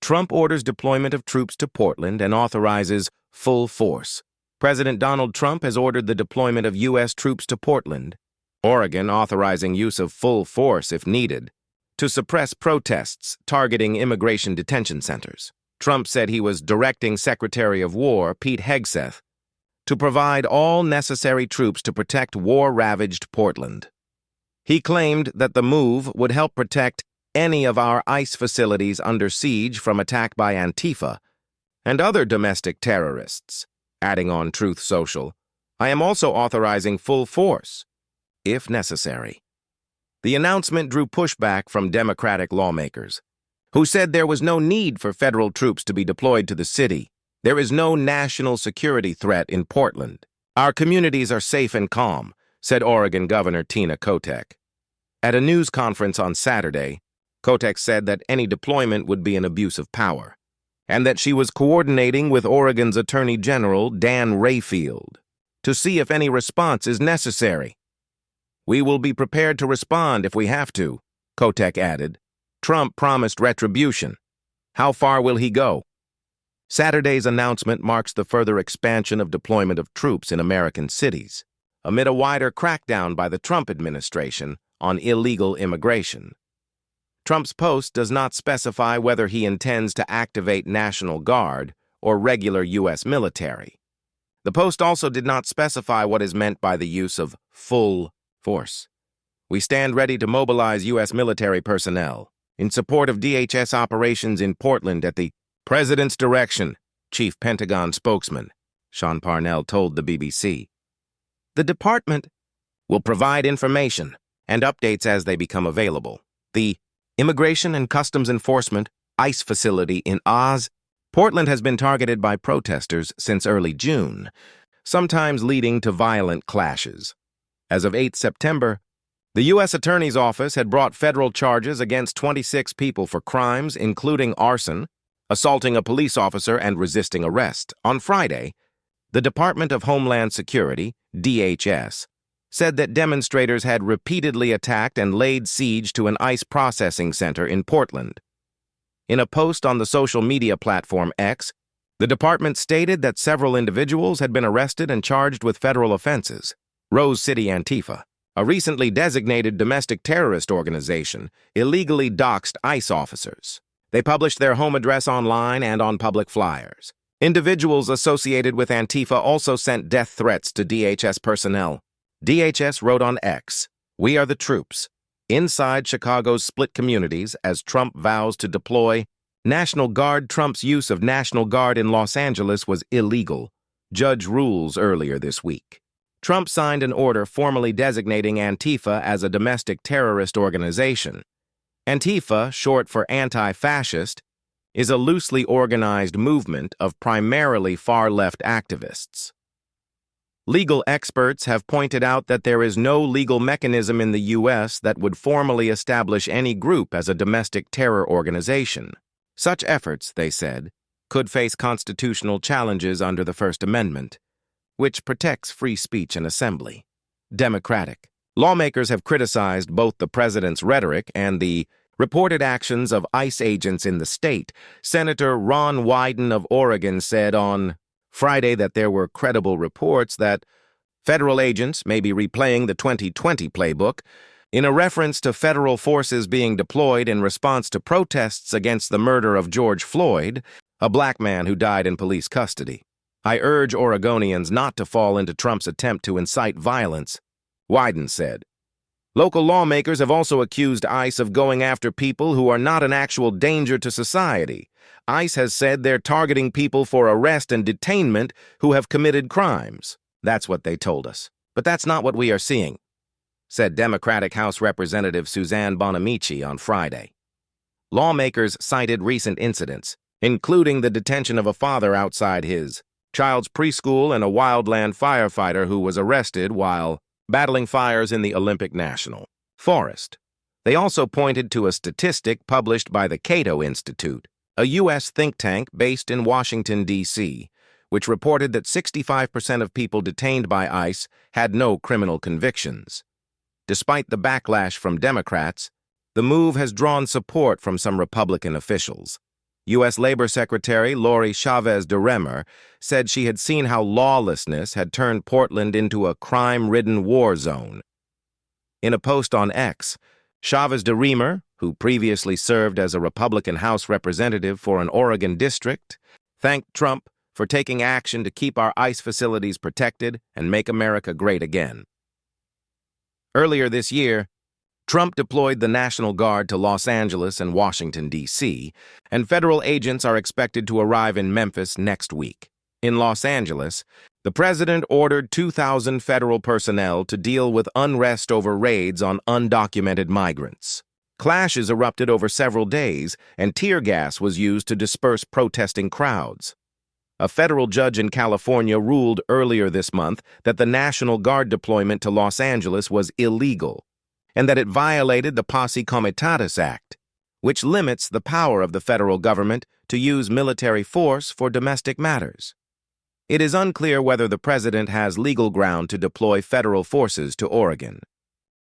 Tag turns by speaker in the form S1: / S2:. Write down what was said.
S1: Trump orders deployment of troops to Portland and authorizes full force. President Donald Trump has ordered the deployment of U.S. troops to Portland, Oregon authorizing use of full force if needed, to suppress protests targeting immigration detention centers. Trump said he was directing Secretary of War Pete Hegseth to provide all necessary troops to protect war-ravaged Portland. He claimed that the move would help protect any of our ICE facilities under siege from attack by Antifa and other domestic terrorists, adding on Truth Social, "I am also authorizing full force, if necessary." The announcement drew pushback from Democratic lawmakers, who said there was no need for federal troops to be deployed to the city. There is no national security threat in Portland. Our communities are safe and calm, said Oregon Governor Tina Kotek. At a news conference on Saturday, Kotek said that any deployment would be an abuse of power, and that she was coordinating with Oregon's Attorney General Dan Rayfield to see if any response is necessary. "We will be prepared to respond if we have to," Kotek added. Trump promised retribution. How far will he go? Saturday's announcement marks the further expansion of deployment of troops in American cities, amid a wider crackdown by the Trump administration on illegal immigration. Trump's post does not specify whether he intends to activate National Guard or regular U.S. military. The post also did not specify what is meant by the use of full force. "We stand ready to mobilize U.S. military personnel in support of DHS operations in Portland at the President's direction," Chief Pentagon spokesman Sean Parnell told the BBC. The department will provide information and updates as they become available. The Immigration and Customs Enforcement ICE facility in Oz, Portland has been targeted by protesters since early June, sometimes leading to violent clashes. As of 8 September, the U.S. Attorney's Office had brought federal charges against 26 people for crimes including arson, assaulting a police officer, and resisting arrest. On Friday, the Department of Homeland Security, DHS, said that demonstrators had repeatedly attacked and laid siege to an ICE processing center in Portland. In a post on the social media platform X, the department stated that several individuals had been arrested and charged with federal offenses. Rose City Antifa, a recently designated domestic terrorist organization, illegally doxed ICE officers. They published their home address online and on public flyers. Individuals associated with Antifa also sent death threats to DHS personnel. DHS wrote on X, "We are the troops inside Chicago's split communities as Trump vows to deploy National Guard. Trump's use of National Guard in Los Angeles was illegal, judge rules earlier this week." Trump signed an order formally designating Antifa as a domestic terrorist organization. Antifa, short for anti-fascist, is a loosely organized movement of primarily far-left activists. Legal experts have pointed out that there is no legal mechanism in the U.S. that would formally establish any group as a domestic terror organization. Such efforts, they said, could face constitutional challenges under the First Amendment, which protects free speech and assembly. Democratic lawmakers have criticized both the president's rhetoric and the reported actions of ICE agents in the state. Senator Ron Wyden of Oregon said on Friday that there were credible reports that federal agents may be replaying the 2020 playbook in a reference to federal forces being deployed in response to protests against the murder of George Floyd, a black man who died in police custody. "I urge Oregonians not to fall into Trump's attempt to incite violence," Wyden said. Local lawmakers have also accused ICE of going after people who are not an actual danger to society. ICE has said they're targeting people for arrest and detainment who have committed crimes. That's what they told us. But that's not what we are seeing, said Democratic House Representative Suzanne Bonamici on Friday. Lawmakers cited recent incidents, including the detention of a father outside his child's preschool and a wildland firefighter who was arrested while battling fires in the Olympic National Forest. They also pointed to a statistic published by the Cato Institute, a U.S. think tank based in Washington, D.C., which reported that 65% of people detained by ICE had no criminal convictions. Despite the backlash from Democrats, the move has drawn support from some Republican officials. U.S. Labor Secretary Lori Chavez DeRemer said she had seen how lawlessness had turned Portland into a crime-ridden war zone. In a post on X, Chavez DeRemer, who previously served as a Republican House representative for an Oregon district, thanked Trump for taking action to keep our ICE facilities protected and make America great again. Earlier this year, Trump deployed the National Guard to Los Angeles and Washington, D.C., and federal agents are expected to arrive in Memphis next week. In Los Angeles, the president ordered 2,000 federal personnel to deal with unrest over raids on undocumented migrants. Clashes erupted over several days, and tear gas was used to disperse protesting crowds. A federal judge in California ruled earlier this month that the National Guard deployment to Los Angeles was illegal, and that it violated the Posse Comitatus Act, which limits the power of the federal government to use military force for domestic matters. It is unclear whether the president has legal ground to deploy federal forces to Oregon.